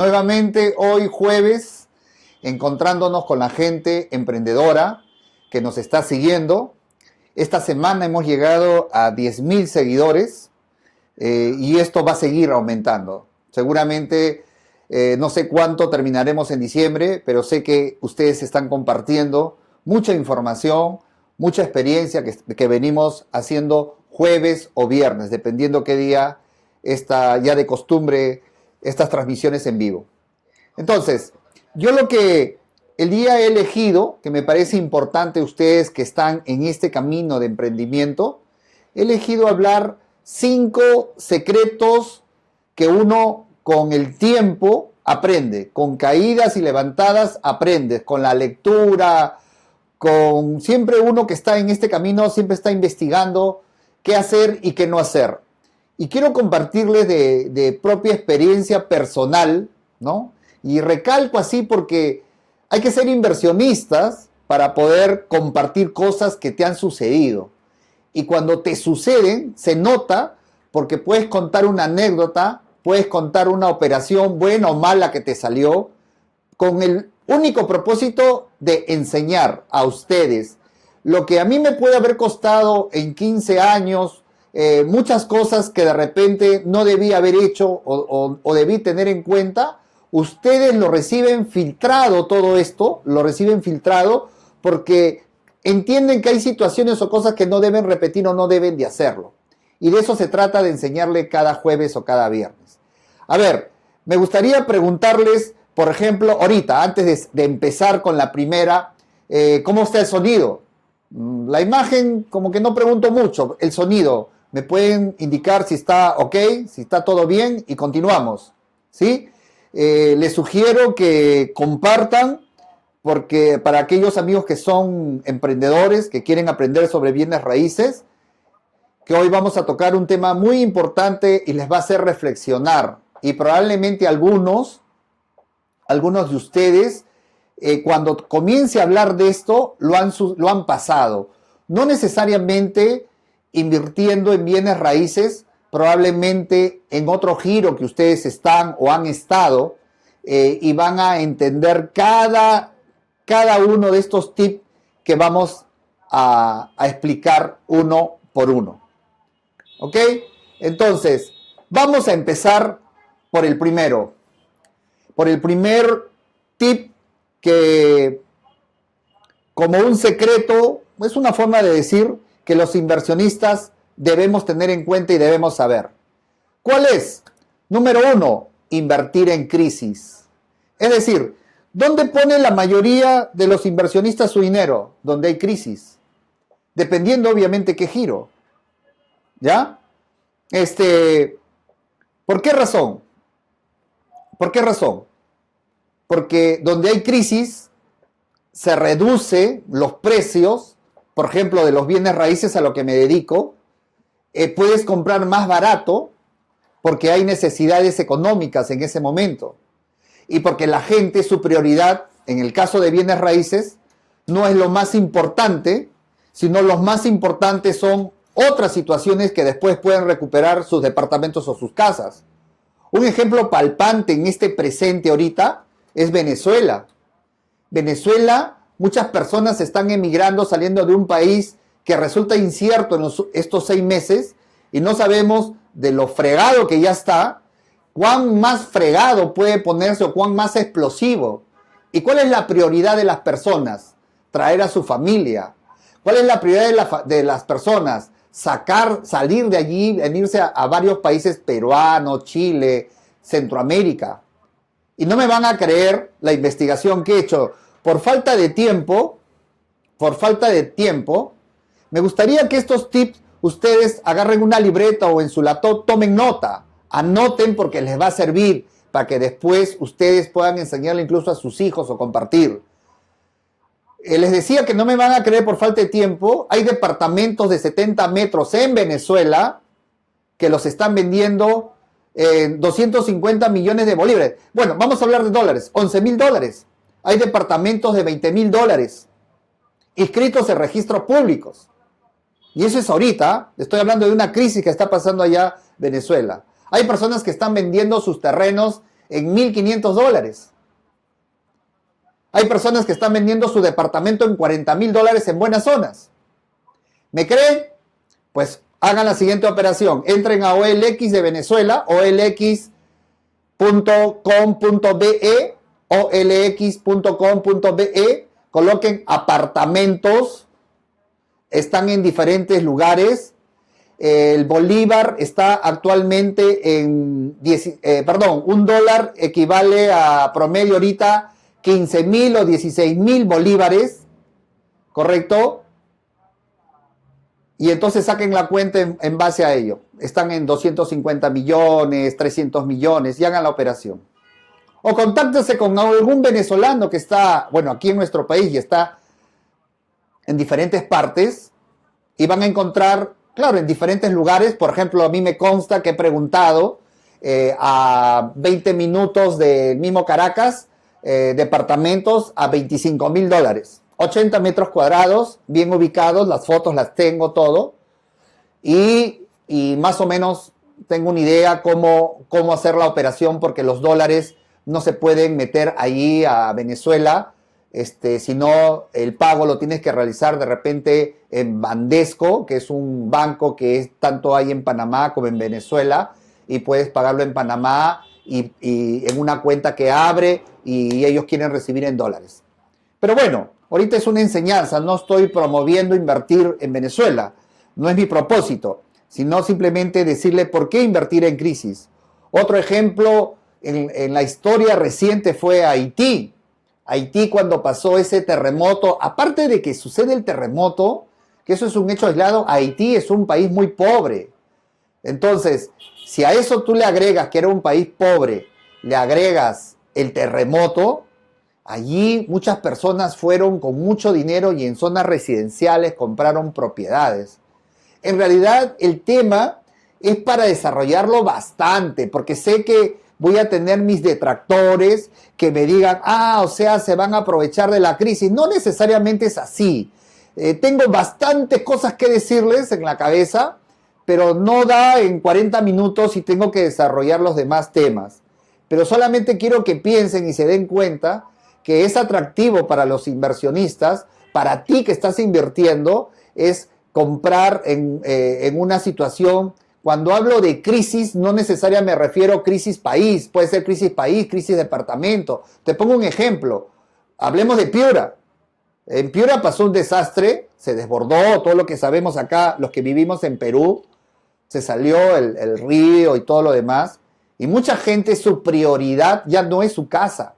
Nuevamente hoy jueves, encontrándonos con la gente emprendedora que nos está siguiendo. Esta semana hemos llegado a 10.000 seguidores y esto va a seguir aumentando. Seguramente no sé cuánto terminaremos en diciembre, pero sé que ustedes están compartiendo mucha información, mucha experiencia que venimos haciendo jueves o viernes, dependiendo qué día está ya de costumbre estas transmisiones en vivo. Entonces, yo lo que el día he elegido, que me parece importante ustedes que están en este camino de emprendimiento, he elegido hablar 5 secretos que uno con el tiempo aprende, con caídas y levantadas aprendes, con la lectura, con siempre uno que está en este camino, siempre está investigando qué hacer y qué no hacer. Y quiero compartirles de propia experiencia personal, ¿no? Y recalco así porque hay que ser inversionistas para poder compartir cosas que te han sucedido. Y cuando te suceden, se nota porque puedes contar una anécdota, puedes contar una operación buena o mala que te salió, con el único propósito de enseñar a ustedes lo que a mí me puede haber costado en 15 años, muchas cosas que de repente no debí haber hecho o debí tener en cuenta. Ustedes lo reciben filtrado, todo esto, lo reciben filtrado porque entienden que hay situaciones o cosas que no deben repetir o no deben de hacerlo. Y de eso se trata de enseñarle cada jueves o cada viernes. A ver, me gustaría preguntarles, por ejemplo, ahorita, antes de empezar con la primera, ¿cómo está el sonido? La imagen, como que no pregunto mucho. El sonido, ¿me pueden indicar si está ok, si está todo bien? Y continuamos, ¿sí? Les sugiero que compartan, porque para aquellos amigos que son emprendedores, que quieren aprender sobre bienes raíces, que hoy vamos a tocar un tema muy importante y les va a hacer reflexionar. Y probablemente algunos de ustedes, cuando comience a hablar de esto, lo han pasado. No necesariamente invirtiendo en bienes raíces, probablemente en otro giro que ustedes están o han estado, y van a entender cada uno de estos tips que vamos a explicar uno por uno. ¿Ok? Entonces, vamos a empezar por el primero. Por el primer tip que, como un secreto, es una forma de decir que los inversionistas debemos tener en cuenta y debemos saber. ¿Cuál es? Número 1, invertir en crisis. Es decir, ¿dónde pone la mayoría de los inversionistas su dinero? Donde hay crisis. Dependiendo, obviamente, qué giro. ¿Ya? ¿Por qué razón? ¿Por qué razón? Porque donde hay crisis, se reduce los precios, por ejemplo, de los bienes raíces a lo que me dedico. Puedes comprar más barato porque hay necesidades económicas en ese momento. Y porque la gente, su prioridad, en el caso de bienes raíces, no es lo más importante, sino los más importantes son otras situaciones que después pueden recuperar sus departamentos o sus casas. Un ejemplo palpante en este presente ahorita es Venezuela. Venezuela, muchas personas están emigrando, saliendo de un país que resulta incierto en estos 6 meses y no sabemos de lo fregado que ya está, cuán más fregado puede ponerse o cuán más explosivo. ¿Y cuál es la prioridad de las personas? Traer a su familia. ¿Cuál es la prioridad de las personas? Salir de allí, venirse a varios países peruanos, Chile, Centroamérica. Y no me van a creer la investigación que he hecho. Por falta de tiempo, me gustaría que estos tips ustedes agarren una libreta o en su laptop, tomen nota, anoten porque les va a servir para que después ustedes puedan enseñarle incluso a sus hijos o compartir. Les decía que no me van a creer por falta de tiempo. Hay departamentos de 70 metros en Venezuela que los están vendiendo en 250 millones de bolívares. Bueno, vamos a hablar de dólares, $11,000. Hay departamentos de $20,000 inscritos en registros públicos. Y eso es ahorita, estoy hablando de una crisis que está pasando allá en Venezuela. Hay personas que están vendiendo sus terrenos en $1.500. Hay personas que están vendiendo su departamento en $40.000 en buenas zonas. ¿Me creen? Pues hagan la siguiente operación. Entren a OLX de Venezuela, olx.com.be, olx.com.be, coloquen apartamentos, están en diferentes lugares. El bolívar está actualmente en, $1 equivale a promedio ahorita 15.000 o 16.000 bolívares, ¿correcto? Y entonces saquen la cuenta en base a ello. Están en 250 millones, 300 millones y hagan la operación. O contáctense con algún venezolano que está, bueno, aquí en nuestro país y está en diferentes partes y van a encontrar, claro, en diferentes lugares. Por ejemplo, a mí me consta que he preguntado a 20 minutos del mismo Caracas, departamentos a $25.000. 80 metros cuadrados, bien ubicados, las fotos las tengo, todo. Y más o menos tengo una idea cómo hacer la operación, porque los dólares no se pueden meter ahí a Venezuela, sino el pago lo tienes que realizar de repente en Bandesco, que es un banco que tanto hay en Panamá como en Venezuela, y puedes pagarlo en Panamá y en una cuenta que abre y ellos quieren recibir en dólares. Pero bueno, ahorita es una enseñanza, no estoy promoviendo invertir en Venezuela, no es mi propósito, sino simplemente decirle por qué invertir en crisis. Otro ejemplo en la historia reciente fue Haití. Haití, cuando pasó ese terremoto, aparte de que sucede el terremoto, que eso es un hecho aislado, Haití es un país muy pobre. Entonces, si a eso tú le agregas que era un país pobre, le agregas el terremoto, allí muchas personas fueron con mucho dinero y en zonas residenciales compraron propiedades. En realidad el tema es para desarrollarlo bastante, porque sé que voy a tener mis detractores que me digan, o sea, se van a aprovechar de la crisis. No necesariamente es así. Tengo bastantes cosas que decirles en la cabeza, pero no da en 40 minutos y tengo que desarrollar los demás temas. Pero solamente quiero que piensen y se den cuenta que es atractivo para los inversionistas, para ti que estás invirtiendo, es comprar en una situación. Cuando hablo de crisis, no necesariamente me refiero a crisis país, puede ser crisis país, crisis departamento. Te pongo un ejemplo, hablemos de Piura. En Piura pasó un desastre, se desbordó todo lo que sabemos acá, los que vivimos en Perú, se salió el río y todo lo demás, y mucha gente, su prioridad ya no es su casa,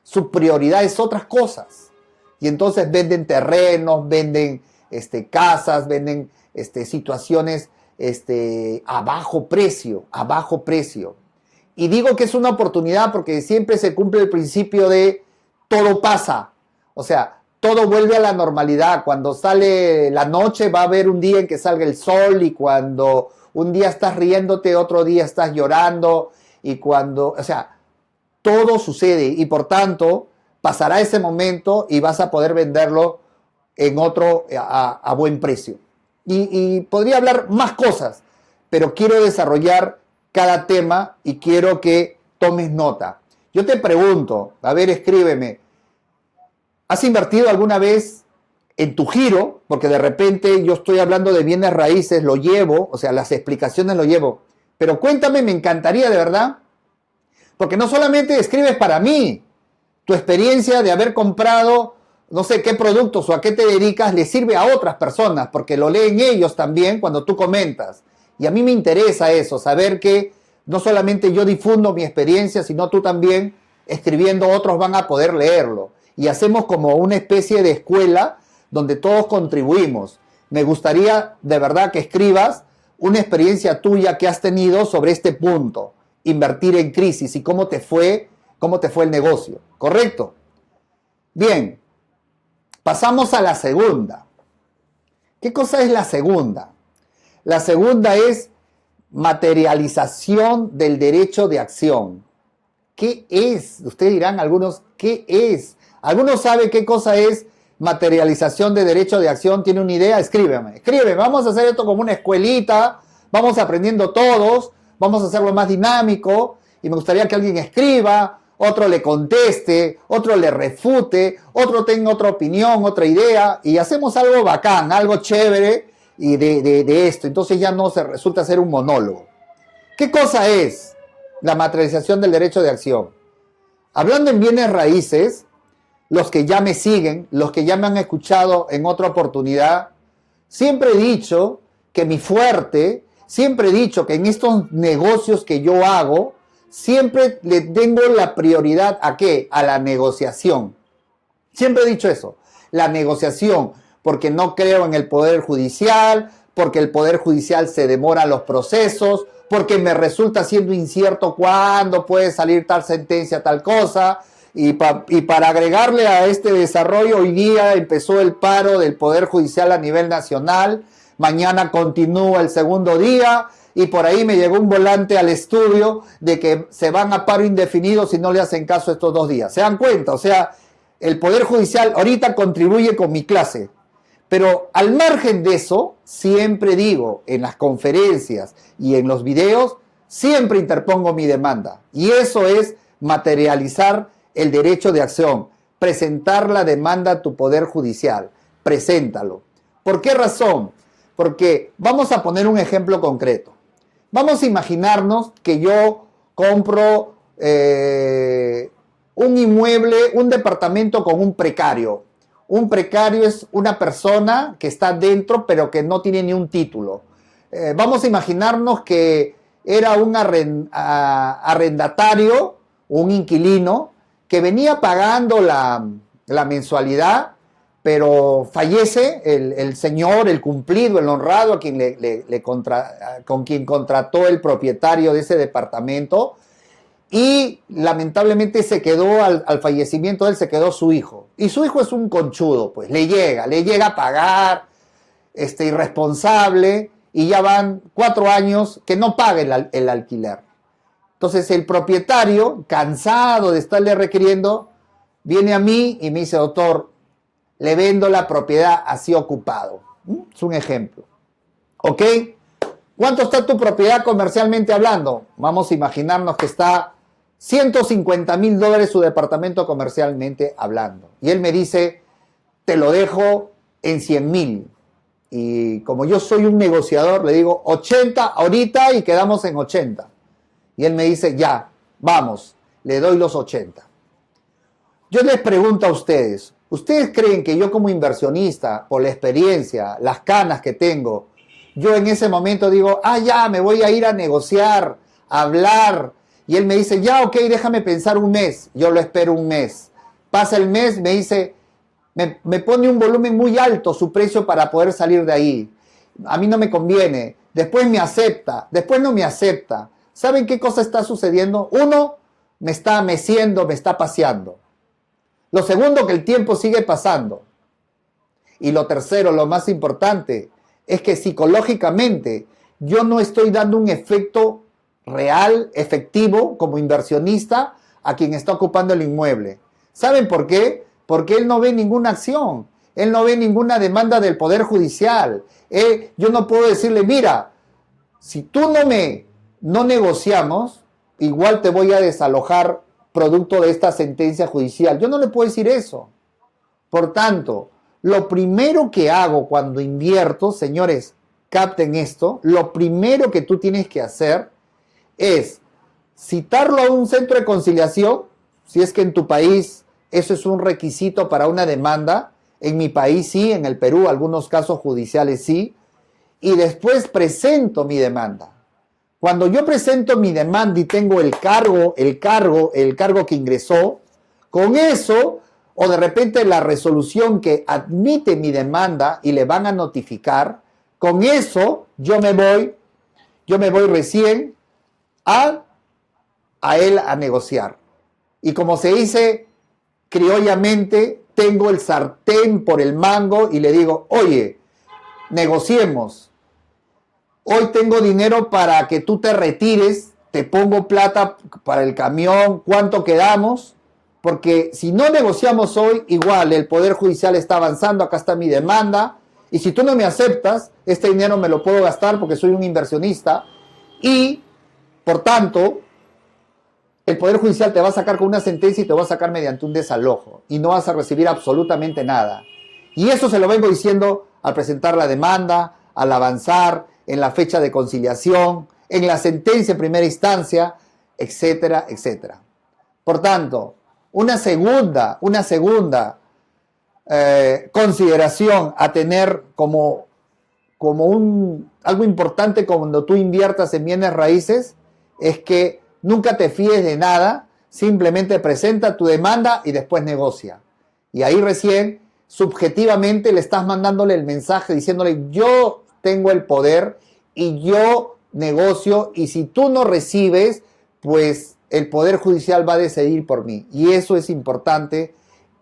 su prioridad es otras cosas, y entonces venden terrenos, venden casas, venden situaciones a bajo precio, Y digo que es una oportunidad porque siempre se cumple el principio de todo pasa, o sea, todo vuelve a la normalidad. Cuando sale la noche va a haber un día en que salga el sol, y cuando un día estás riéndote, otro día estás llorando, y o sea, todo sucede y por tanto pasará ese momento y vas a poder venderlo en otro a buen precio. Y podría hablar más cosas, pero quiero desarrollar cada tema y quiero que tomes nota. Yo te pregunto, a ver, escríbeme, ¿has invertido alguna vez en tu giro? Porque de repente yo estoy hablando de bienes raíces, lo llevo, o sea, las explicaciones lo llevo. Pero cuéntame, me encantaría de verdad, porque no solamente escribes para mí, tu experiencia de haber comprado no sé qué productos o a qué te dedicas le sirve a otras personas, porque lo leen ellos también cuando tú comentas. Y a mí me interesa eso, saber que no solamente yo difundo mi experiencia, sino tú también, escribiendo, otros van a poder leerlo. Y hacemos como una especie de escuela donde todos contribuimos. Me gustaría de verdad que escribas una experiencia tuya que has tenido sobre este punto, invertir en crisis, y cómo te fue el negocio, ¿correcto? Bien, pasamos a la segunda. ¿Qué cosa es la segunda? La segunda es materialización del derecho de acción. ¿Qué es? Ustedes dirán algunos, ¿qué es? ¿Algunos saben qué cosa es materialización de derecho de acción? ¿Tiene una idea? Escríbeme. Vamos a hacer esto como una escuelita, vamos aprendiendo todos, vamos a hacerlo más dinámico y me gustaría que alguien escriba, otro le conteste, otro le refute, otro tenga otra opinión, otra idea, y hacemos algo bacán, algo chévere y de esto. Entonces ya no se resulta ser un monólogo. ¿Qué cosa es la materialización del derecho de acción? Hablando en bienes raíces, los que ya me siguen, los que ya me han escuchado en otra oportunidad, siempre he dicho que mi fuerte, siempre he dicho que en estos negocios que yo hago, siempre le tengo la prioridad ¿a qué? A la negociación. Siempre he dicho eso, la negociación, porque no creo en el Poder Judicial, porque el Poder Judicial se demora los procesos, porque me resulta siendo incierto cuándo puede salir tal sentencia, tal cosa. Y para agregarle a este desarrollo, hoy día empezó el paro del Poder Judicial a nivel nacional, mañana continúa el segundo día, y por ahí me llegó un volante al estudio de que se van a paro indefinido si no le hacen caso estos 2 días. ¿Se dan cuenta? O sea, el Poder Judicial ahorita contribuye con mi clase. Pero al margen de eso, siempre digo, en las conferencias y en los videos, siempre interpongo mi demanda. Y eso es materializar el derecho de acción, presentar la demanda a tu Poder Judicial. Preséntalo. ¿Por qué razón? Porque vamos a poner un ejemplo concreto. Vamos a imaginarnos que yo compro un inmueble, un departamento con un precario. Un precario es una persona que está dentro pero que no tiene ni un título. Vamos a imaginarnos que era un arrendatario, un inquilino, que venía pagando la mensualidad, pero fallece el señor, el cumplido, el honrado, a quien con quien contrató el propietario de ese departamento, y lamentablemente se quedó, al fallecimiento de él, se quedó su hijo. Y su hijo es un conchudo, pues, le llega a pagar, irresponsable, y ya van 4 años que no paga el alquiler. Entonces el propietario, cansado de estarle requiriendo, viene a mí y me dice: doctor, le vendo la propiedad así ocupado. Es un ejemplo. ¿Ok? ¿Cuánto está tu propiedad comercialmente hablando? Vamos a imaginarnos que está $150,000 su departamento comercialmente hablando. Y él me dice: te lo dejo en 100,000. Y como yo soy un negociador, le digo 80 ahorita y quedamos en 80. Y él me dice: ya, vamos, le doy los 80. Yo les pregunto a ustedes, ¿ustedes creen que yo como inversionista, por la experiencia, las canas que tengo, yo en ese momento digo: ya, me voy a ir a negociar, a hablar? Y él me dice: ya, ok, déjame pensar un mes. Yo lo espero un mes. Pasa el mes, me dice, me pone un volumen muy alto su precio para poder salir de ahí. A mí no me conviene. Después me acepta, después no me acepta. ¿Saben qué cosa está sucediendo? Uno, me está meciendo, me está paseando. Lo segundo, que el tiempo sigue pasando. Y lo tercero, lo más importante, es que psicológicamente yo no estoy dando un efecto real, efectivo, como inversionista a quien está ocupando el inmueble. ¿Saben por qué? Porque él no ve ninguna acción, él no ve ninguna demanda del Poder Judicial. Yo no puedo decirle: mira, si tú no negociamos, igual te voy a desalojar producto de esta sentencia judicial. Yo no le puedo decir eso. Por tanto, lo primero que hago cuando invierto, señores, capten esto, lo primero que tú tienes que hacer es citarlo a un centro de conciliación, si es que en tu país eso es un requisito para una demanda. En mi país sí, en el Perú algunos casos judiciales sí, y después presento mi demanda. Cuando yo presento mi demanda y tengo el cargo que ingresó, con eso, o de repente la resolución que admite mi demanda y le van a notificar, con eso yo me voy recién a él a negociar. Y como se dice criollamente, tengo el sartén por el mango y le digo: oye, negociemos. Hoy tengo dinero para que tú te retires, te pongo plata para el camión, ¿cuánto quedamos? Porque si no negociamos hoy, igual el Poder Judicial está avanzando, acá está mi demanda, y si tú no me aceptas, este dinero me lo puedo gastar porque soy un inversionista, y por tanto, el Poder Judicial te va a sacar con una sentencia y te va a sacar mediante un desalojo y no vas a recibir absolutamente nada. Y eso se lo vengo diciendo al presentar la demanda, al avanzar, en la fecha de conciliación, en la sentencia en primera instancia, etcétera, etcétera. Por tanto, una segunda consideración a tener como algo importante cuando tú inviertas en bienes raíces es que nunca te fíes de nada, simplemente presenta tu demanda y después negocia. Y ahí recién, subjetivamente, le estás mandándole el mensaje diciéndole: yo tengo el poder y yo negocio, y si tú no recibes, pues el Poder Judicial va a decidir por mí. Y eso es importante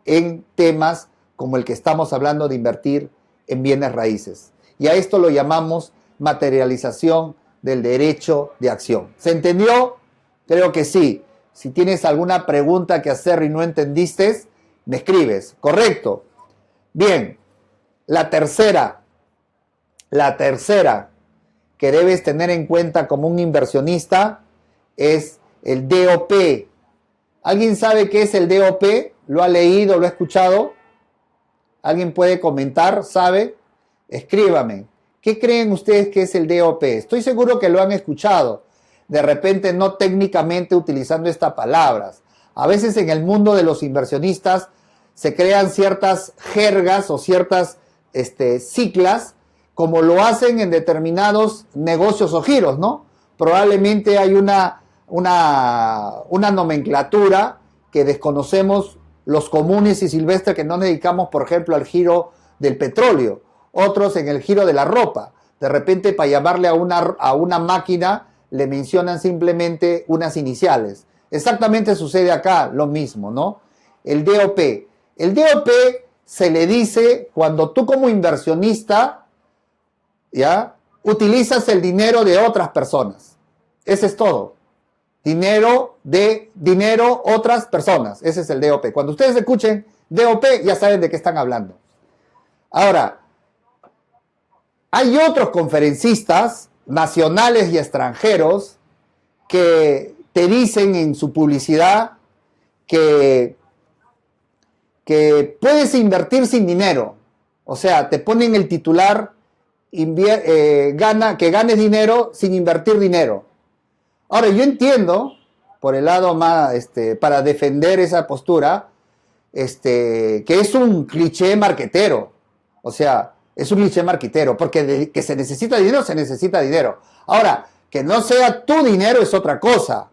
en temas como el que estamos hablando de invertir en bienes raíces. Y a esto lo llamamos materialización del derecho de acción. ¿Se entendió? Creo que sí. Si tienes alguna pregunta que hacer y no entendiste, me escribes. ¿Correcto? Bien. La tercera que debes tener en cuenta como un inversionista es el DOP. ¿Alguien sabe qué es el DOP? ¿Lo ha leído, lo ha escuchado? ¿Alguien puede comentar? ¿Sabe? Escríbame. ¿Qué creen ustedes que es el DOP? Estoy seguro que lo han escuchado. De repente no técnicamente utilizando estas palabras. A veces en el mundo de los inversionistas se crean ciertas jergas o ciertas siglas, como lo hacen en determinados negocios o giros, ¿no? Probablemente hay una nomenclatura que desconocemos los comunes y silvestres, que no nos dedicamos, por ejemplo, al giro del petróleo, otros en el giro de la ropa. De repente, para llamarle a una máquina, le mencionan simplemente unas iniciales. Exactamente sucede acá lo mismo, ¿no? El DOP. El DOP se le dice cuando tú como inversionista, ¿ya?, utilizas el dinero de otras personas. Ese es todo. Dinero, otras personas. Ese es el DOP. Cuando ustedes escuchen DOP, ya saben de qué están hablando. Ahora, hay otros conferencistas nacionales y extranjeros que te dicen en su publicidad que puedes invertir sin dinero. O sea, te ponen el titular, que ganes dinero sin invertir dinero. Ahora, yo entiendo, por el lado más, para defender esa postura, que es un cliché marquetero. O sea, es un cliché marquetero, porque que se necesita dinero, se necesita dinero. Ahora, que no sea tu dinero es otra cosa,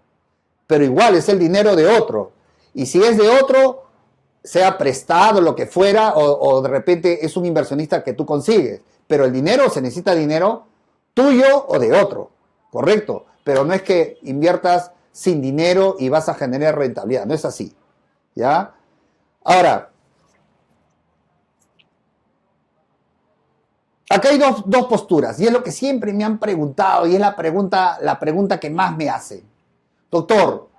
pero igual es el dinero de otro. Y si es de otro, sea prestado, lo que fuera, o de repente es un inversionista que tú consigues. Pero el dinero, se necesita dinero tuyo o de otro, ¿correcto? Pero no es que inviertas sin dinero y vas a generar rentabilidad, no es así, ¿ya? Ahora, acá hay dos posturas, y es lo que siempre me han preguntado, y es la pregunta que más me hacen. Doctor,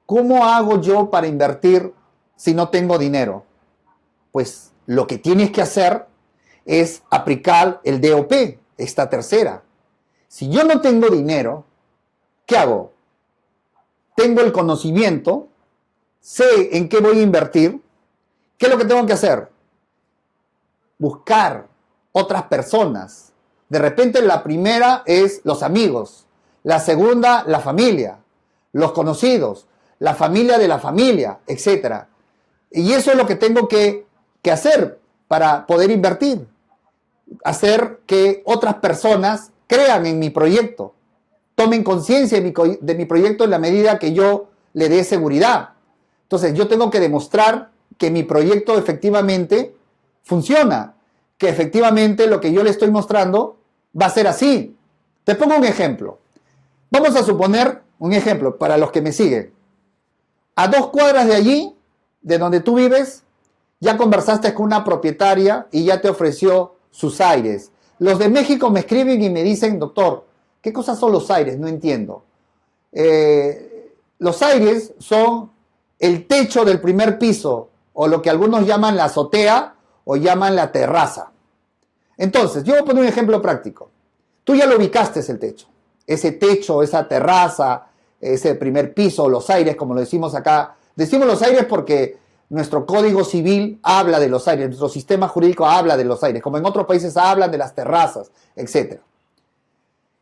¿cómo hago yo para invertir si no tengo dinero? Pues lo que tienes que hacer es aplicar el DOP, esta tercera. Si yo no tengo dinero, ¿qué hago? Tengo el conocimiento, sé en qué voy a invertir. ¿Qué es lo que tengo que hacer? Buscar otras personas. De repente la primera es los amigos, la segunda la familia, los conocidos, la familia de la familia, etc. Y eso es lo que tengo que hacer para poder invertir. Hacer que otras personas crean en mi proyecto, tomen conciencia de mi proyecto en la medida que yo le dé seguridad. Entonces yo tengo que demostrar que mi proyecto efectivamente funciona, que efectivamente lo que yo le estoy mostrando va a ser así. Te pongo un ejemplo. Vamos a suponer un ejemplo para los que me siguen. A 2 cuadras de allí, de donde tú vives, ya conversaste con una propietaria y ya te ofreció sus aires. Los de México me escriben y me dicen: doctor, ¿qué cosas son los aires? No entiendo. Los aires son el techo del primer piso, o lo que algunos llaman la azotea o llaman la terraza. Entonces, yo voy a poner un ejemplo práctico. Tú ya lo ubicaste, el techo. Ese techo, esa terraza, ese primer piso, los aires, como lo decimos acá. Decimos los aires porque nuestro código civil habla de los aires, nuestro sistema jurídico habla de los aires, como en otros países hablan de las terrazas, etc.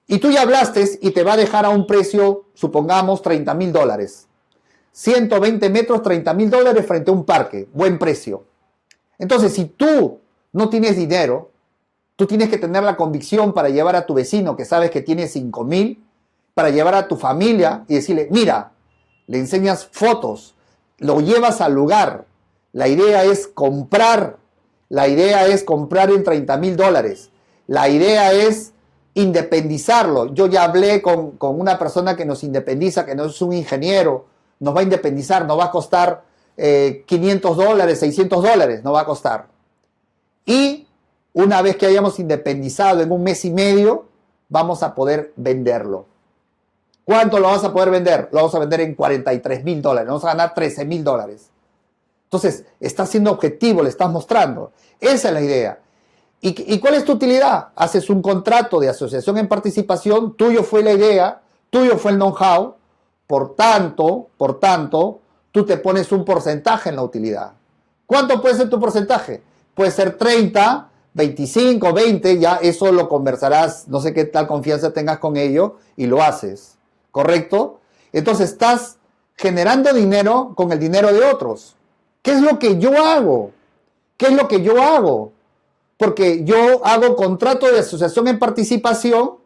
Y tú ya hablaste y te va a dejar a un precio, supongamos, $30,000. 120 metros, $30,000 frente a un parque, buen precio. Entonces, si tú no tienes dinero, tú tienes que tener la convicción para llevar a tu vecino que sabes que tiene 5,000, para llevar a tu familia y decirle, mira, le enseñas fotos, lo llevas al lugar. La idea es comprar en $30,000. La idea es independizarlo. Yo ya hablé con una persona que nos independiza, que no es un ingeniero, nos va a independizar, nos va a costar $500, $600, nos va a costar. Y una vez que hayamos independizado en un mes y medio, vamos a poder venderlo. ¿Cuánto lo vas a poder vender? Lo vamos a vender en $43,000, vamos a ganar $13,000. Entonces, estás siendo objetivo, le estás mostrando. Esa es la idea. ¿Y cuál es tu utilidad? Haces un contrato de asociación en participación, tuyo fue la idea, tuyo fue el know-how, por tanto, tú te pones un porcentaje en la utilidad. ¿Cuánto puede ser tu porcentaje? Puede ser 30, 25, 20, ya eso lo conversarás, no sé qué tal confianza tengas con ello y lo haces, ¿correcto? Entonces estás generando dinero con el dinero de otros. ¿Qué es lo que yo hago? ¿Qué es lo que yo hago? Porque yo hago contrato de asociación en participación,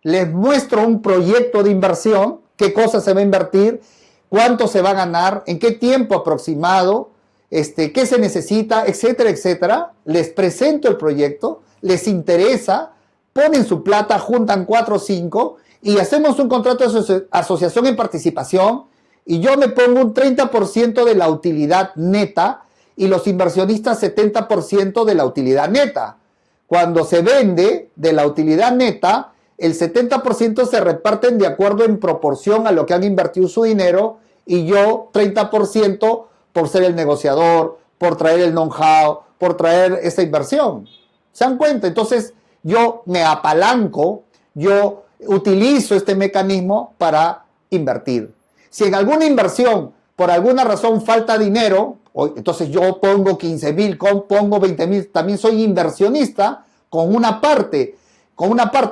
les muestro un proyecto de inversión, qué cosa se va a invertir, cuánto se va a ganar, en qué tiempo aproximado, qué se necesita, etcétera, etcétera. Les presento el proyecto, les interesa, ponen su plata, juntan 4 o 5 y hacemos un contrato de asociación en participación y yo me pongo un 30% de la utilidad neta y los inversionistas 70% de la utilidad neta. Cuando se vende de la utilidad neta, el 70% se reparten de acuerdo en proporción a lo que han invertido su dinero y yo 30% por ser el negociador, por traer el know-how, por traer esa inversión. ¿Se dan cuenta? Entonces yo me apalanco, yo utilizo este mecanismo para invertir. Si en alguna inversión, por alguna razón, falta dinero, entonces yo pongo 15,000, pongo 20,000, también soy inversionista con una parte,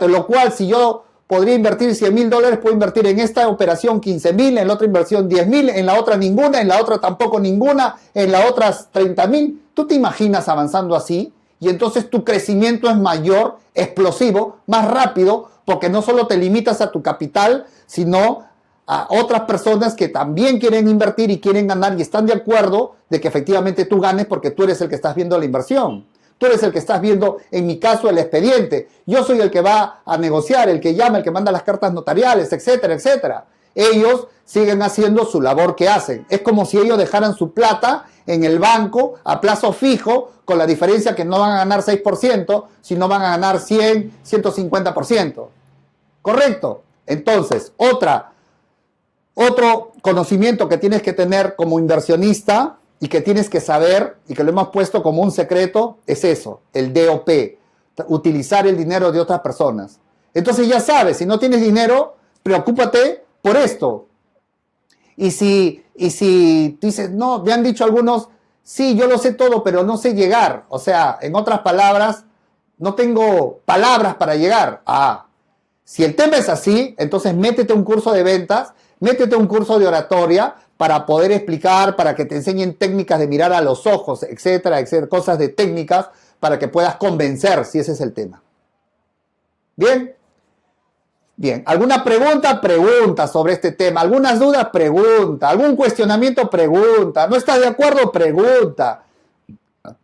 lo cual si yo podría invertir $100,000, puedo invertir en esta operación 15,000, en la otra inversión 10,000, en la otra ninguna, en la otra tampoco ninguna, en la otra 30,000. ¿Tú te imaginas avanzando así? Y entonces tu crecimiento es mayor, explosivo, más rápido, porque no solo te limitas a tu capital, sino a otras personas que también quieren invertir y quieren ganar y están de acuerdo de que efectivamente tú ganes porque tú eres el que estás viendo la inversión. Tú eres el que estás viendo, en mi caso, el expediente. Yo soy el que va a negociar, el que llama, el que manda las cartas notariales, etcétera, etcétera. Ellos siguen haciendo su labor que hacen. Es como si ellos dejaran su plata en el banco a plazo fijo, con la diferencia que no van a ganar 6%, sino van a ganar 100, 150%. ¿Correcto? Entonces, otro conocimiento que tienes que tener como inversionista y que tienes que saber, y que lo hemos puesto como un secreto, es eso, el DOP, utilizar el dinero de otras personas. Entonces ya sabes, si no tienes dinero, preocúpate por esto. Y si dices, no, me han dicho algunos, sí, yo lo sé todo, pero no sé llegar. O sea, en otras palabras, no tengo palabras para llegar. Si el tema es así, entonces métete un curso de ventas, métete un curso de oratoria para poder explicar, para que te enseñen técnicas de mirar a los ojos, etcétera, etcétera, cosas de técnicas para que puedas convencer, si ese es el tema. ¿Bien? Bien. ¿Alguna pregunta? Pregunta sobre este tema. ¿Algunas dudas? Pregunta. ¿Algún cuestionamiento? Pregunta. ¿No estás de acuerdo? Pregunta.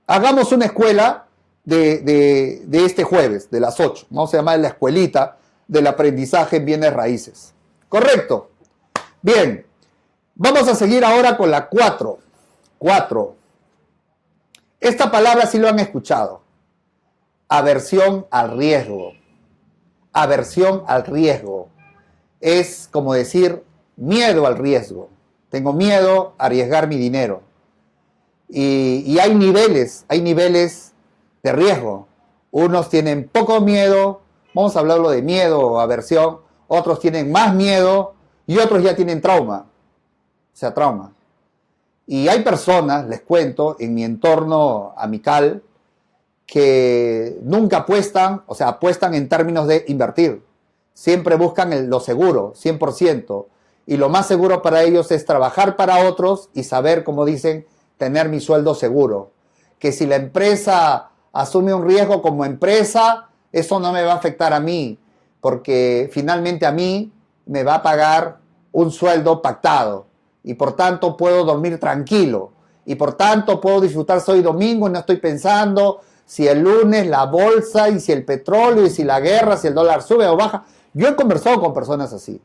Hagamos una escuela de este jueves, de las 8. Vamos a llamar la escuelita del aprendizaje en bienes raíces. ¿Correcto? Bien. Vamos a seguir ahora con la 4. 4. Esta palabra sí lo han escuchado. Aversión al riesgo. Aversión al riesgo. Es como decir miedo al riesgo. Tengo miedo a arriesgar mi dinero. Y hay niveles de riesgo. Unos tienen poco miedo, vamos a hablarlo de miedo o aversión. Otros tienen más miedo. y otros ya tienen trauma, o sea, trauma. Y hay personas, les cuento, en mi entorno amical, que nunca apuestan, o sea, apuestan en términos de invertir. Siempre buscan lo seguro, 100%. Y lo más seguro para ellos es trabajar para otros y saber, como dicen, tener mi sueldo seguro. Que si la empresa asume un riesgo como empresa, eso no me va a afectar a mí, porque finalmente a mí me va a pagar un sueldo pactado y por tanto puedo dormir tranquilo y por tanto puedo disfrutar hoy domingo y no estoy pensando si el lunes la bolsa y si el petróleo y si la guerra, si el dólar sube o baja. Yo he conversado con personas así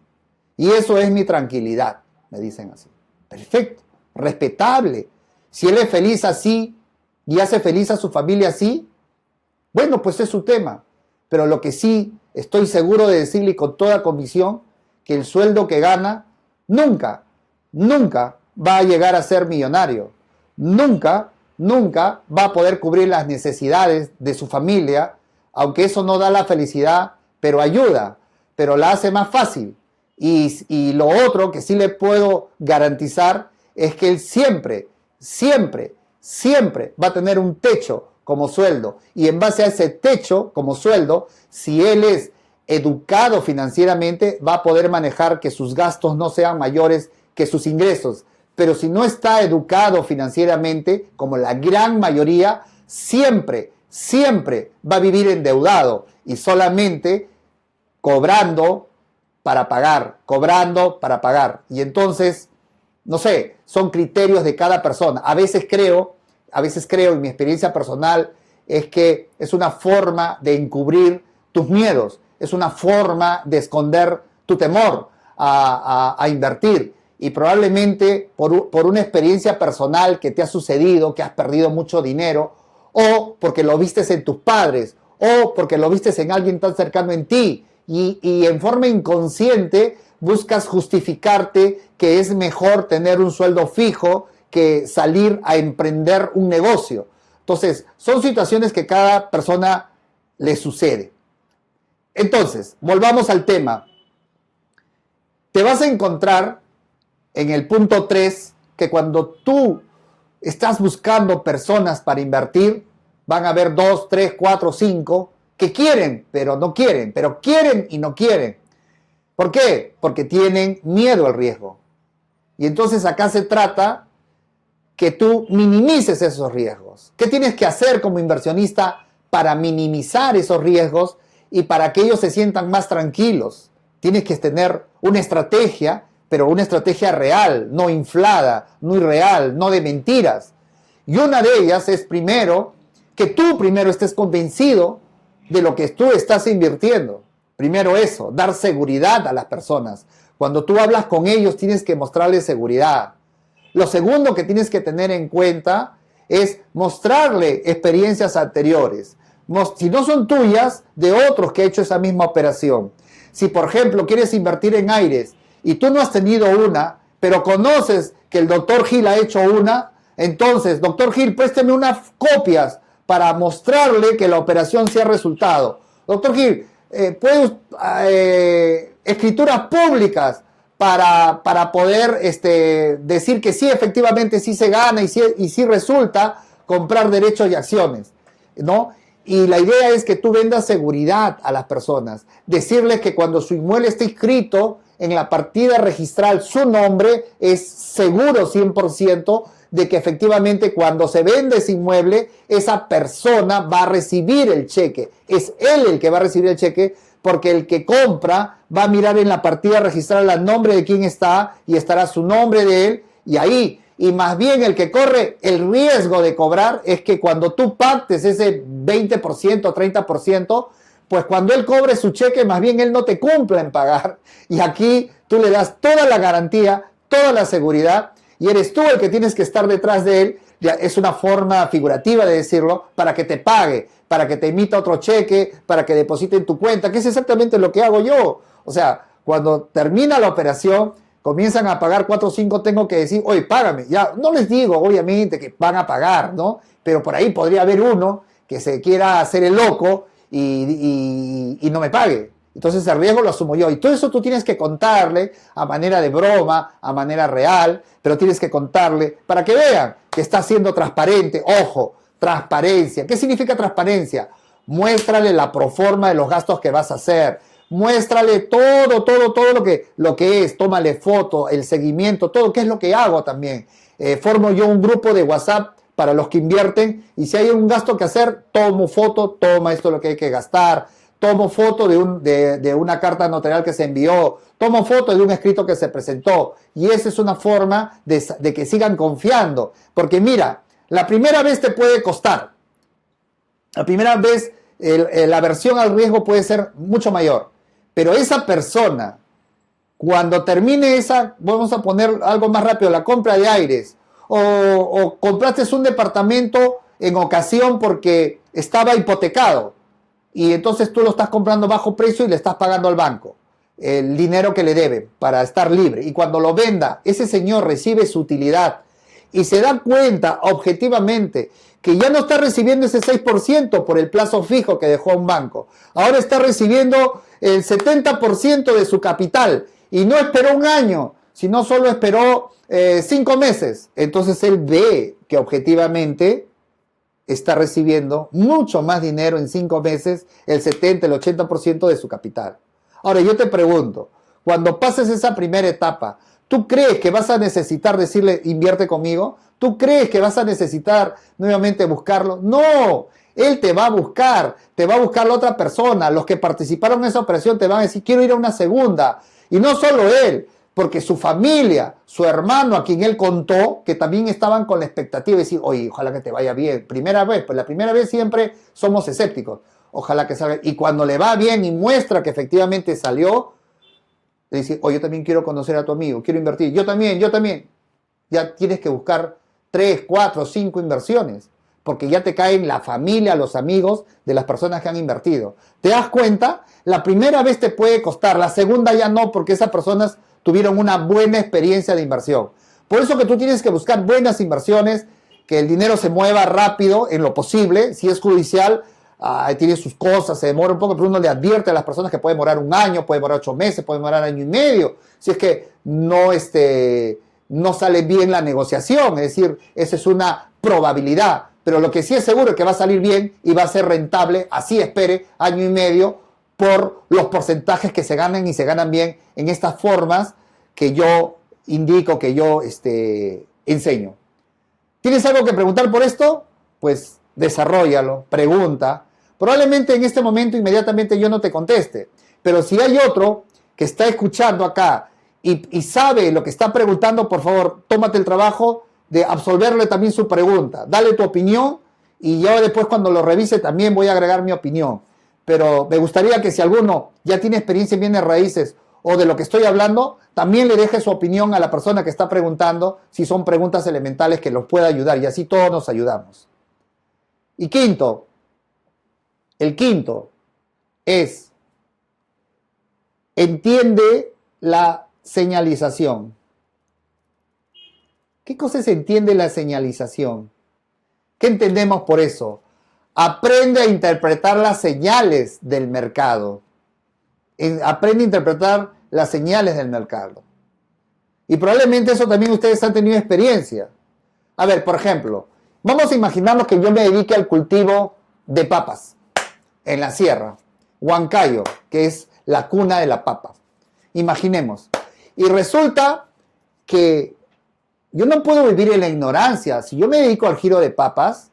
y eso es mi tranquilidad, me dicen así. Perfecto, respetable. Si él es feliz así y hace feliz a su familia así, bueno, pues es su tema. Pero lo que sí estoy seguro de decirle con toda convicción, que el sueldo que gana nunca va a llegar a ser millonario. Nunca va a poder cubrir las necesidades de su familia, aunque eso no da la felicidad, pero ayuda, pero la hace más fácil. Y lo otro que sí le puedo garantizar es que él siempre va a tener un techo como sueldo. Y en base a ese techo como sueldo, si él es educado financieramente, va a poder manejar que sus gastos no sean mayores que sus ingresos. Pero si no está educado financieramente, como la gran mayoría, siempre va a vivir endeudado y solamente cobrando para pagar. Y entonces, no sé, son criterios de cada persona. A veces creo, en mi experiencia personal, es que es una forma de encubrir tus miedos, es una forma de esconder tu temor a invertir. Y probablemente por una experiencia personal que te ha sucedido, que has perdido mucho dinero, o porque lo vistes en tus padres, o porque lo vistes en alguien tan cercano en ti, y en forma inconsciente buscas justificarte que es mejor tener un sueldo fijo que salir a emprender un negocio. Entonces, son situaciones que cada persona le sucede. Entonces, volvamos al tema. Te vas a encontrar en el punto 3 que cuando tú estás buscando personas para invertir, van a haber 2, 3, 4, 5 que quieren, pero no quieren, pero quieren y no quieren. ¿Por qué? Porque tienen miedo al riesgo. Y entonces acá se trata que tú minimices esos riesgos. ¿Qué tienes que hacer como inversionista para minimizar esos riesgos y para que ellos se sientan más tranquilos? Tienes que tener una estrategia, pero una estrategia real, no inflada, no irreal, no de mentiras. Y una de ellas es primero, que tú primero estés convencido de lo que tú estás invirtiendo. Primero eso, dar seguridad a las personas. Cuando tú hablas con ellos tienes que mostrarles seguridad. Lo segundo que tienes que tener en cuenta es mostrarle experiencias anteriores. Si no son tuyas, de otros que han hecho esa misma operación. Si, por ejemplo, quieres invertir en aires y tú no has tenido una, pero conoces que el doctor Gil ha hecho una, entonces, doctor Gil, présteme unas copias para mostrarle que la operación sí ha resultado. Doctor Gil, ¿puede escrituras públicas para poder decir que sí, efectivamente sí se gana y sí resulta comprar derechos y acciones, ¿no? Y la idea es que tú vendas seguridad a las personas, decirles que cuando su inmueble esté inscrito en la partida registral, su nombre es seguro 100% de que efectivamente cuando se vende ese inmueble, esa persona va a recibir el cheque. Es él el que va a recibir el cheque, porque el que compra va a mirar en la partida registral el nombre de quién está y estará su nombre de él y ahí. Y más bien el que corre el riesgo de cobrar es que cuando tú pactes ese 20%, 30%, pues cuando él cobre su cheque, más bien él no te cumpla en pagar. Y aquí tú le das toda la garantía, toda la seguridad, y eres tú el que tienes que estar detrás de él. Ya es una forma figurativa de decirlo, para que te pague, para que te emita otro cheque, para que deposite en tu cuenta, que es exactamente lo que hago yo. O sea, cuando termina la operación, comienzan a pagar 4 o 5, tengo que decir, oye, págame. Ya, no les digo, obviamente, que van a pagar, ¿no? Pero por ahí podría haber uno que se quiera hacer el loco y no me pague. Entonces el riesgo lo asumo yo. Y todo eso tú tienes que contarle a manera de broma, a manera real, pero tienes que contarle para que vean que está siendo transparente. Ojo, transparencia. ¿Qué significa transparencia? Muéstrale la proforma de los gastos que vas a hacer. Muéstrale todo lo que es. Tómale foto, el seguimiento, todo. ¿Qué es lo que hago también? Formo yo un grupo de WhatsApp para los que invierten y si hay un gasto que hacer, tomo foto, toma esto es lo que hay que gastar. Tomo foto de una carta notarial que se envió, tomo foto de un escrito que se presentó. Y esa es una forma de que sigan confiando. Porque mira, la primera vez te puede costar. La primera vez la aversión al riesgo puede ser mucho mayor. Pero esa persona, cuando termine vamos a poner algo más rápido, la compra de aires, o compraste un departamento en ocasión porque estaba hipotecado, y entonces tú lo estás comprando bajo precio y le estás pagando al banco el dinero que le debe para estar libre. Y cuando lo venda, ese señor recibe su utilidad y se da cuenta objetivamente que ya no está recibiendo ese 6% por el plazo fijo que dejó a un banco. Ahora está recibiendo el 70% de su capital y no esperó un año, sino solo esperó 5 meses. Entonces él ve que objetivamente está recibiendo mucho más dinero en 5 meses, el 70, el 80% de su capital. Ahora yo te pregunto, cuando pases esa primera etapa, ¿tú crees que vas a necesitar decirle invierte conmigo? ¿Tú crees que vas a necesitar nuevamente buscarlo? No, él te va a buscar la otra persona. Los que participaron en esa operación te van a decir quiero ir a una segunda. Y no solo él, porque su familia, su hermano a quien él contó, que también estaban con la expectativa de decir, oye, ojalá que te vaya bien. Primera vez, pues la primera vez siempre somos escépticos. Ojalá que salga. Y cuando le va bien y muestra que efectivamente salió, le dice, oye, yo también quiero conocer a tu amigo, quiero invertir. Yo también. Ya tienes que buscar 3, 4, 5 inversiones, porque ya te caen la familia, los amigos de las personas que han invertido. ¿Te das cuenta? La primera vez te puede costar, la segunda ya no, porque esas personas tuvieron una buena experiencia de inversión. Por eso que tú tienes que buscar buenas inversiones, que el dinero se mueva rápido en lo posible. Si es judicial, tiene sus cosas, se demora un poco, pero uno le advierte a las personas que puede demorar un año, puede demorar 8 meses, puede demorar año y medio, si es que no sale bien la negociación. Es decir, esa es una probabilidad, pero lo que sí es seguro es que va a salir bien y va a ser rentable, así espere, año y medio, por los porcentajes que se ganan y se ganan bien en estas formas que yo indico, que yo enseño. ¿Tienes algo que preguntar por esto? Pues desarróllalo, pregunta. Probablemente en este momento inmediatamente yo no te conteste, pero si hay otro que está escuchando acá y sabe lo que está preguntando, por favor, tómate el trabajo de absolverle también su pregunta. Dale tu opinión y yo después cuando lo revise también voy a agregar mi opinión. Pero me gustaría que si alguno ya tiene experiencia en bienes raíces o de lo que estoy hablando, también le deje su opinión a la persona que está preguntando, si son preguntas elementales que los pueda ayudar, y así todos nos ayudamos. Y el quinto es, entiende la señalización. ¿Qué cosa se entiende la señalización? ¿Qué entendemos por eso? Aprende a interpretar las señales del mercado. Aprende a interpretar las señales del mercado. Y probablemente eso también ustedes han tenido experiencia. A ver, por ejemplo, vamos a imaginarnos que yo me dedique al cultivo de papas en la sierra, Huancayo, que es la cuna de la papa. Imaginemos. Y resulta que yo no puedo vivir en la ignorancia. Si yo me dedico al giro de papas,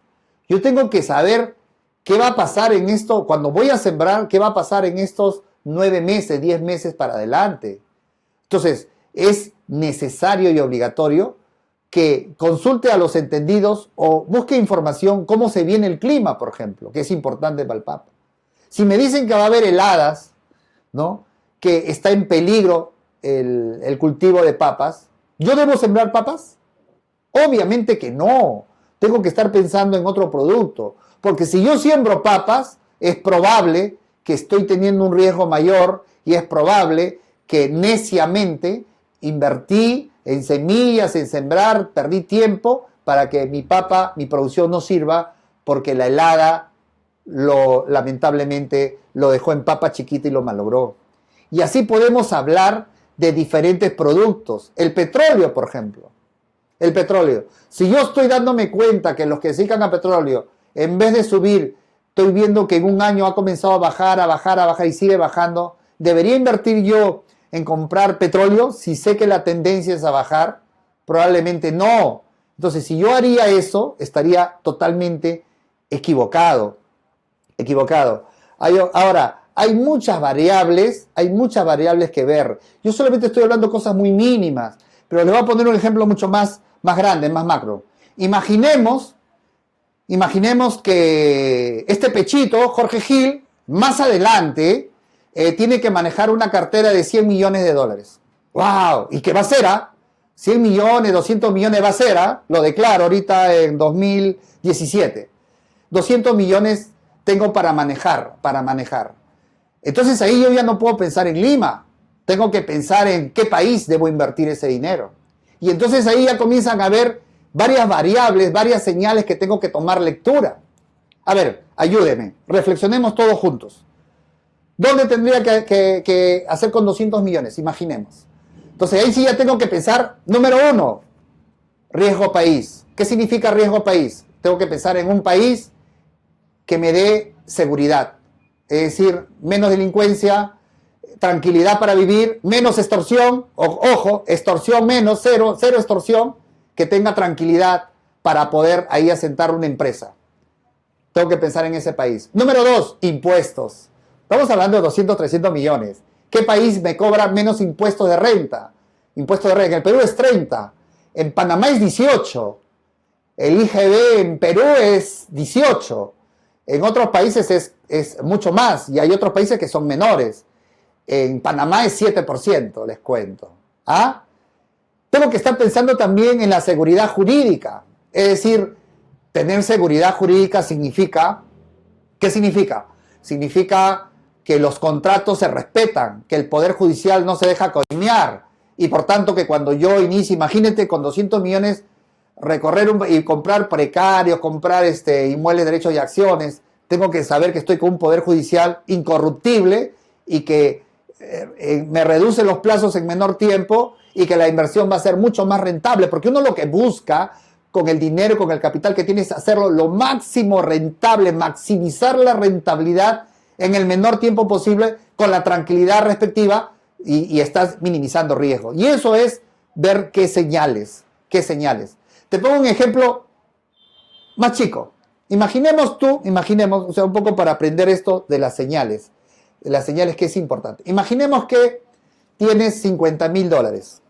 yo tengo que saber qué va a pasar en esto, cuando voy a sembrar, qué va a pasar en estos 9 meses, 10 meses para adelante. Entonces, es necesario y obligatorio que consulte a los entendidos o busque información cómo se viene el clima, por ejemplo, que es importante para el papa. Si me dicen que va a haber heladas, ¿no?, que está en peligro el cultivo de papas, ¿yo debo sembrar papas? Obviamente que no. Tengo que estar pensando en otro producto. Porque si yo siembro papas, es probable que estoy teniendo un riesgo mayor y es probable que neciamente invertí en semillas, en sembrar, perdí tiempo para que mi producción no sirva porque la helada lamentablemente lo dejó en papa chiquita y lo malogró. Y así podemos hablar de diferentes productos. El petróleo, por ejemplo. El petróleo. Si yo estoy dándome cuenta que los que se dedican a petróleo, en vez de subir, estoy viendo que en un año ha comenzado a bajar y sigue bajando, ¿debería invertir yo en comprar petróleo si sé que la tendencia es a bajar? Probablemente no. Entonces, si yo haría eso, estaría totalmente equivocado. Ahora, hay muchas variables que ver. Yo solamente estoy hablando de cosas muy mínimas, pero les voy a poner un ejemplo mucho más grande, más macro. Imaginemos que este pechito, Jorge Gil, más adelante, tiene que manejar una cartera de 100 millones de dólares. ¡Wow! ¿Y qué va a hacer? 100 millones, 200 millones va a ser, lo declaro ahorita en 2017. 200 millones tengo para manejar. Entonces ahí yo ya no puedo pensar en Lima. Tengo que pensar en qué país debo invertir ese dinero. Y entonces ahí ya comienzan a haber varias variables, varias señales que tengo que tomar lectura. A ver, ayúdenme, reflexionemos todos juntos. ¿Dónde tendría que hacer con 200 millones? Imaginemos. Entonces ahí sí ya tengo que pensar, número 1, riesgo país. ¿Qué significa riesgo país? Tengo que pensar en un país que me dé seguridad. Es decir, menos delincuencia, tranquilidad para vivir, menos extorsión, ojo, extorsión menos, cero extorsión, que tenga tranquilidad para poder ahí asentar una empresa. Tengo que pensar en ese país. Número 2, impuestos. Estamos hablando de 200, 300 millones. ¿Qué país me cobra menos impuestos de renta? Impuesto de renta. En el Perú es 30. En Panamá es 18. El IGB en Perú es 18. En otros países es mucho más. Y hay otros países que son menores. En Panamá es 7%, les cuento. Tengo que estar pensando también en la seguridad jurídica. Es decir, tener seguridad jurídica significa... ¿Qué significa? Significa que los contratos se respetan, que el Poder Judicial no se deja coimear, y por tanto que cuando yo inicie, imagínate con 200 millones recorrer y comprar precarios, comprar inmuebles, derechos y acciones, tengo que saber que estoy con un Poder Judicial incorruptible y que me reduce los plazos en menor tiempo y que la inversión va a ser mucho más rentable, porque uno lo que busca con el dinero, con el capital que tiene es hacerlo lo máximo rentable, maximizar la rentabilidad en el menor tiempo posible con la tranquilidad respectiva y estás minimizando riesgo. Y eso es ver qué señales. Te pongo un ejemplo más chico. Imaginemos, o sea, un poco para aprender esto de las señales que es importante. Imaginemos que tienes 50 mil dólares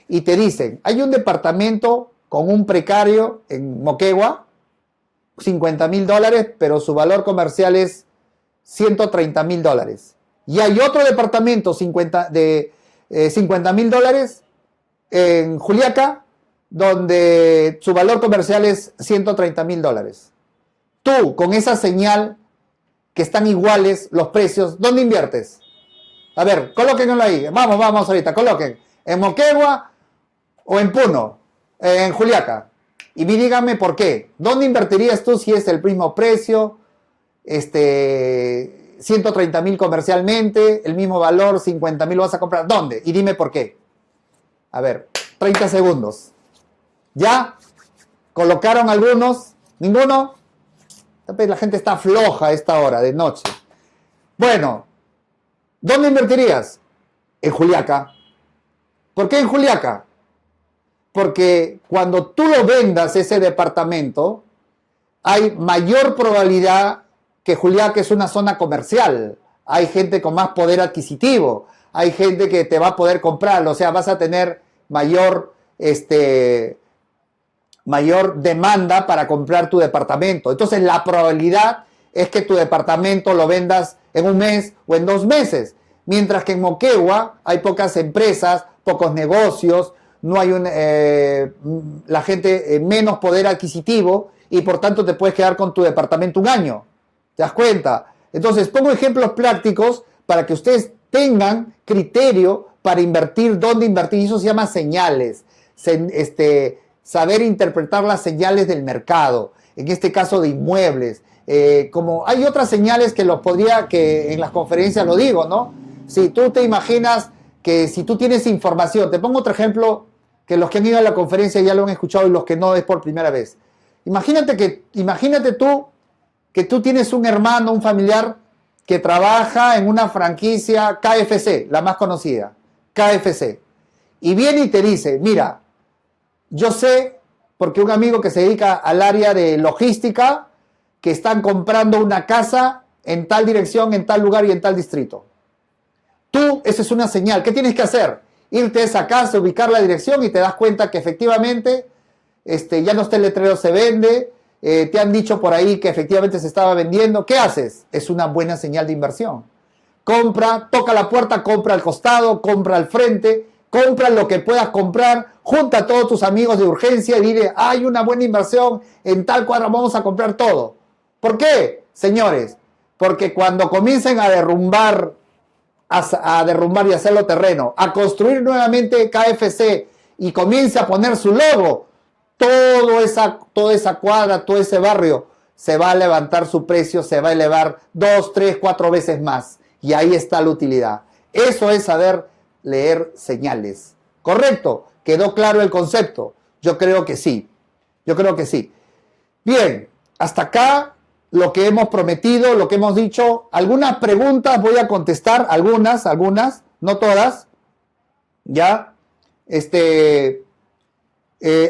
y te dicen, hay un departamento con un precario en Moquegua, 50 mil dólares, pero su valor comercial es 130 mil dólares. Y hay otro departamento de 50 mil dólares en Juliaca, donde su valor comercial es 130 mil dólares. Tú, con esa señal que están iguales los precios, ¿dónde inviertes? A ver, colóquenlo ahí. Vamos ahorita, coloquen. ¿En Moquegua o en Puno? En Juliaca. Y díganme por qué. ¿Dónde invertirías tú si es el mismo precio? 130 mil comercialmente, el mismo valor, 50 mil lo vas a comprar. ¿Dónde? Y dime por qué. A ver, 30 segundos. ¿Ya? ¿Colocaron algunos? ¿Ninguno? La gente está floja a esta hora de noche. Bueno, ¿dónde invertirías? En Juliaca. ¿Por qué en Juliaca? Porque cuando tú lo vendas ese departamento, hay mayor probabilidad que Juliaca es una zona comercial. Hay gente con más poder adquisitivo. Hay gente que te va a poder comprarlo. O sea, vas a tener mayor demanda para comprar tu departamento. Entonces, la probabilidad es que tu departamento lo vendas en un mes o en 2 meses. Mientras que en Moquegua hay pocas empresas, pocos negocios, no hay la gente menos poder adquisitivo y por tanto te puedes quedar con tu departamento un año. ¿Te das cuenta? Entonces pongo ejemplos prácticos para que ustedes tengan criterio para invertir, dónde invertir. Y eso se llama señales. Saber interpretar las señales del mercado. En este caso de inmuebles. Como hay otras señales que en las conferencias lo digo, ¿no? Si tú te imaginas que si tú tienes información, te pongo otro ejemplo que los que han ido a la conferencia ya lo han escuchado y los que no es por primera vez. Imagínate tú que tú tienes un hermano, un familiar que trabaja en una franquicia KFC, la más conocida, KFC, y viene y te dice, mira, yo sé, porque un amigo que se dedica al área de logística, que están comprando una casa en tal dirección, en tal lugar y en tal distrito. Tú, esa es una señal. ¿Qué tienes que hacer? Irte a esa casa, ubicar la dirección y te das cuenta que efectivamente ya no está el letrero, se vende, te han dicho por ahí que efectivamente se estaba vendiendo. ¿Qué haces? Es una buena señal de inversión. Compra, toca la puerta, compra al costado, compra al frente, compra lo que puedas comprar, junta a todos tus amigos de urgencia y dile, hay una buena inversión en tal cuadra, vamos a comprar todo. ¿Por qué, señores? Porque cuando comiencen a derrumbar y hacerlo terreno, a construir nuevamente KFC y comience a poner su logo, toda esa cuadra, todo ese barrio, se va a levantar su precio, se va a elevar 2, 3, 4 veces más. Y ahí está la utilidad. Eso es saber leer señales. ¿Correcto? ¿Quedó claro el concepto? Yo creo que sí. Bien, hasta acá lo que hemos prometido, lo que hemos dicho. Algunas preguntas voy a contestar, algunas, no todas. ¿Ya?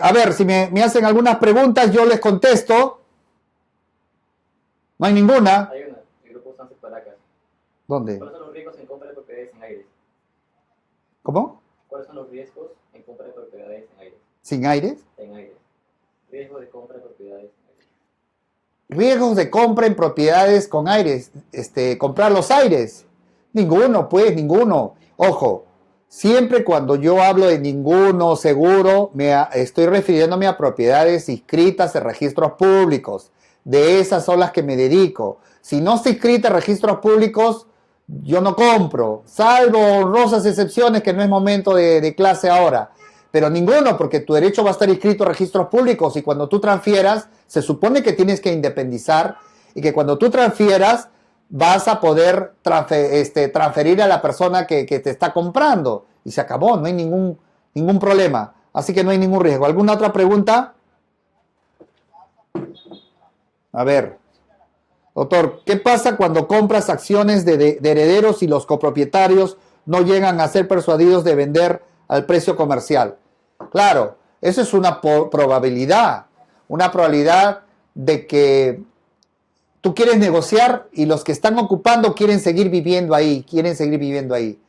A ver, si me hacen algunas preguntas, yo les contesto. ¿No hay ninguna? Hay una, el grupo Sánchez Paracas. ¿Dónde? ¿Cuáles son los riesgos en compra de propiedades en aires? ¿Cómo? ¿Cuáles son los riesgos en compra de propiedades en aires? ¿Sin aires? En aires. Riesgo de compra de propiedades en aires. Riesgos de compra en propiedades con aires. Comprar los aires. Ninguno, pues, ninguno. Ojo, siempre cuando yo hablo de ninguno seguro, estoy refiriéndome a propiedades inscritas en registros públicos. De esas son las que me dedico. Si no está inscrita en registros públicos, yo no compro. Salvo honrosas excepciones que no es momento de clase ahora. Pero ninguno, porque tu derecho va a estar inscrito en registros públicos y cuando tú transfieras, se supone que tienes que independizar y que cuando tú transfieras vas a poder transferir a la persona que te está comprando. Y se acabó, no hay ningún problema. Así que no hay ningún riesgo. ¿Alguna otra pregunta? A ver, doctor, ¿qué pasa cuando compras acciones de herederos y los copropietarios no llegan a ser persuadidos de vender al precio comercial? Claro, eso es una probabilidad de que tú quieres negociar y los que están ocupando quieren seguir viviendo ahí.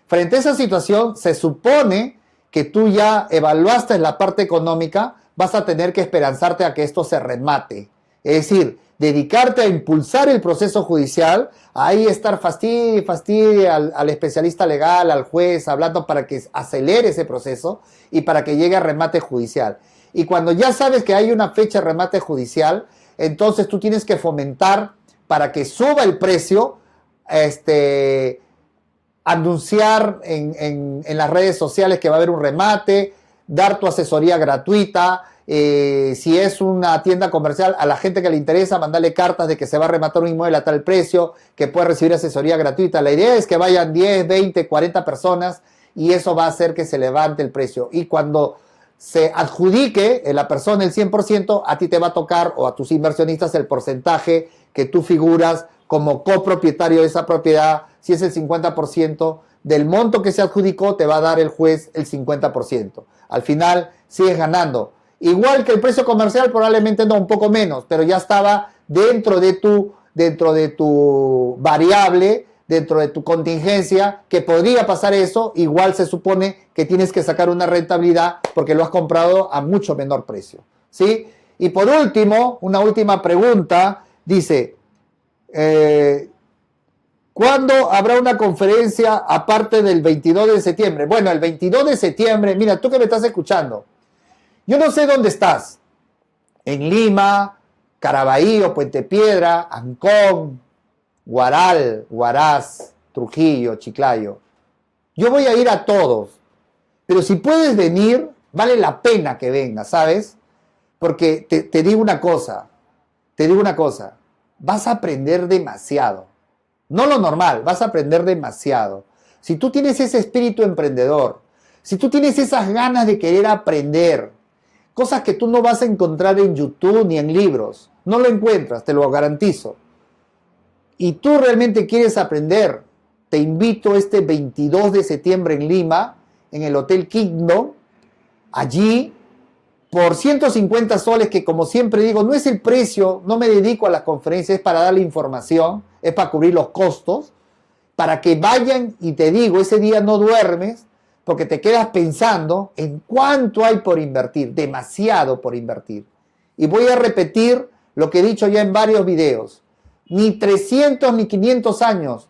Frente a esa situación, se supone que tú ya evaluaste la parte económica, vas a tener que esperanzarte a que esto se remate. Es decir, dedicarte a impulsar el proceso judicial, ahí estar fastidie al especialista legal, al juez, hablando para que acelere ese proceso y para que llegue a remate judicial. Y cuando ya sabes que hay una fecha de remate judicial, entonces tú tienes que fomentar para que suba el precio, anunciar en las redes sociales que va a haber un remate, dar tu asesoría gratuita. Si es una tienda comercial, a la gente que le interesa, mandarle cartas de que se va a rematar un inmueble a tal precio, que puede recibir asesoría gratuita. La idea es que vayan 10, 20, 40 personas y eso va a hacer que se levante el precio. Y cuando se adjudique la persona el 100%, a ti te va a tocar o a tus inversionistas el porcentaje que tú figuras como copropietario de esa propiedad. Si es el 50% del monto que se adjudicó, te va a dar el juez el 50%. Al final sigues ganando. Igual que el precio comercial, probablemente no, un poco menos, pero ya estaba dentro de tu variable, dentro de tu contingencia, que podría pasar eso. Igual se supone que tienes que sacar una rentabilidad porque lo has comprado a mucho menor precio, ¿sí? Y por último, una última pregunta, dice, ¿cuándo habrá una conferencia aparte del 22 de septiembre? Bueno, el 22 de septiembre, mira, tú que me estás escuchando, yo no sé dónde estás, en Lima, Caraballo, Puente Piedra, Ancón, Huaral, Huaraz, Trujillo, Chiclayo. Yo voy a ir a todos, pero si puedes venir, vale la pena que vengas, ¿sabes? Porque te digo una cosa, vas a aprender demasiado. No lo normal, vas a aprender demasiado. si tú tienes ese espíritu emprendedor, si tú tienes esas ganas de querer aprender, cosas que tú no vas a encontrar en YouTube ni en libros, no lo encuentras, te lo garantizo, y tú realmente quieres aprender, te invito este 22 de septiembre en Lima, en el Hotel Kingdom, allí, por 150 soles, que como siempre digo, no es el precio, no me dedico a las conferencias, es para darle información, es para cubrir los costos, para que vayan, y te digo, ese día no duermes, porque te quedas pensando en cuánto hay por invertir, demasiado por invertir. Y voy a repetir lo que he dicho ya en varios videos, ni 300 ni 500 años,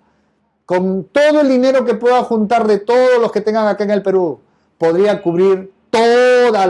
con todo el dinero que pueda juntar de todos los que tengan acá en el Perú, podría cubrir todas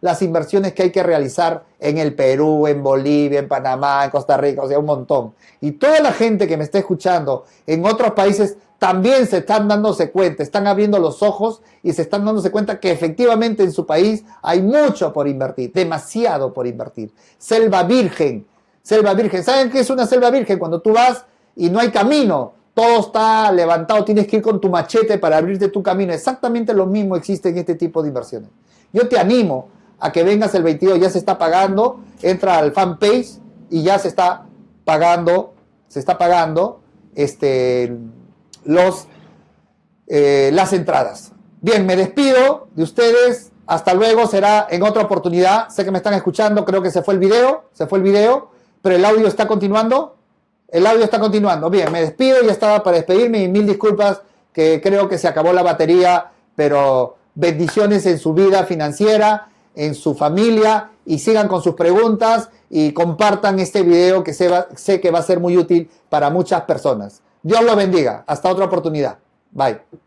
las inversiones que hay que realizar en el Perú, en Bolivia, en Panamá, en Costa Rica, o sea, un montón. Y toda la gente que me está escuchando en otros países también se están dándose cuenta, están abriendo los ojos y se están dándose cuenta que efectivamente en su país hay mucho por invertir, demasiado por invertir. Selva virgen, selva virgen. ¿Saben qué es una selva virgen? Cuando tú vas y no hay camino, todo está levantado, tienes que ir con tu machete para abrirte tu camino. Exactamente lo mismo existe en este tipo de inversiones. Yo te animo a que vengas el 22, ya se está pagando, entra al fanpage y ya se está pagando las entradas. Bien, me despido de ustedes, hasta luego, será en otra oportunidad. Sé que me están escuchando, creo que se fue el video, pero el audio está continuando. El audio está continuando. Bien, me despido, ya estaba para despedirme y mil disculpas que creo que se acabó la batería, pero bendiciones en su vida financiera, en su familia, y sigan con sus preguntas y compartan este video que sé que va a ser muy útil para muchas personas. Dios los bendiga. Hasta otra oportunidad. Bye.